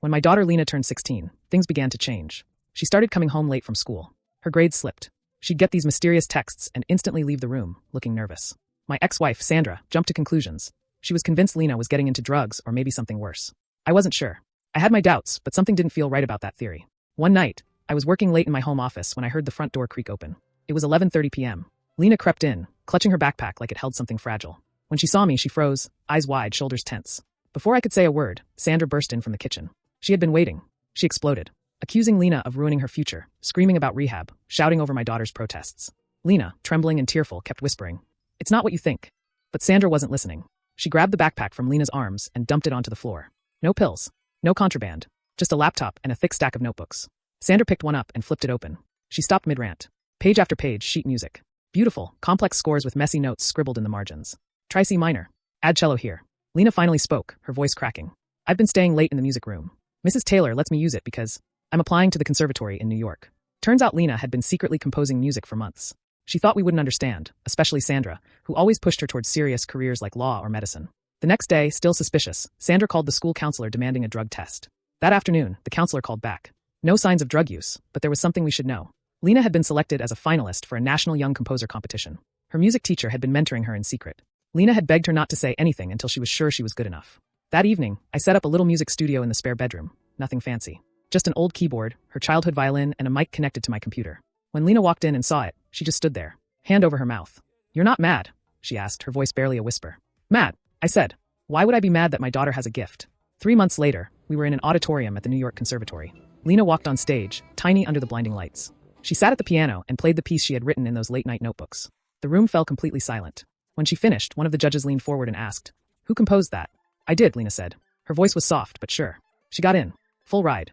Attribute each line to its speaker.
Speaker 1: When my daughter Lena turned 16, things began to change. She started coming home late from school. Her grades slipped. She'd get these mysterious texts and instantly leave the room, looking nervous. My ex-wife, Sandra, jumped to conclusions. She was convinced Lena was getting into drugs or maybe something worse. I wasn't sure. I had my doubts, but something didn't feel right about that theory. One night, I was working late in my home office when I heard the front door creak open. It was 11:30 p.m. Lena crept in, clutching her backpack like it held something fragile. When she saw me, she froze, eyes wide, shoulders tense. Before I could say a word, Sandra burst in from the kitchen. She had been waiting. She exploded, accusing Lena of ruining her future, screaming about rehab, shouting over my daughter's protests. Lena, trembling and tearful, kept whispering, "It's not what you think." But Sandra wasn't listening. She grabbed the backpack from Lena's arms and dumped it onto the floor. No pills. No contraband. Just a laptop and a thick stack of notebooks. Sandra picked one up and flipped it open. She stopped mid-rant. Page after page, sheet music. Beautiful, complex scores with messy notes scribbled in the margins. Try C minor. Add cello here. Lena finally spoke, her voice cracking. "I've been staying late in the music room. Mrs. Taylor lets me use it because I'm applying to the conservatory in New York." Turns out Lena had been secretly composing music for months. She thought we wouldn't understand, especially Sandra, who always pushed her towards serious careers like law or medicine. The next day, still suspicious, Sandra called the school counselor demanding a drug test. That afternoon, the counselor called back. No signs of drug use, but there was something we should know. Lena had been selected as a finalist for a national young composer competition. Her music teacher had been mentoring her in secret. Lena had begged her not to say anything until she was sure she was good enough. That evening, I set up a little music studio in the spare bedroom. Nothing fancy. Just an old keyboard, her childhood violin, and a mic connected to my computer. When Lena walked in and saw it, she just stood there, hand over her mouth. "You're not mad?" she asked, her voice barely a whisper. "Mad," I said. "Why would I be mad that my daughter has a gift?" 3 months later, we were in an auditorium at the New York Conservatory. Lena walked on stage, tiny under the blinding lights. She sat at the piano and played the piece she had written in those late-night notebooks. The room fell completely silent. When she finished, one of the judges leaned forward and asked, "Who composed that?" "I did," Lena said. Her voice was soft but sure. "She got in. Full ride.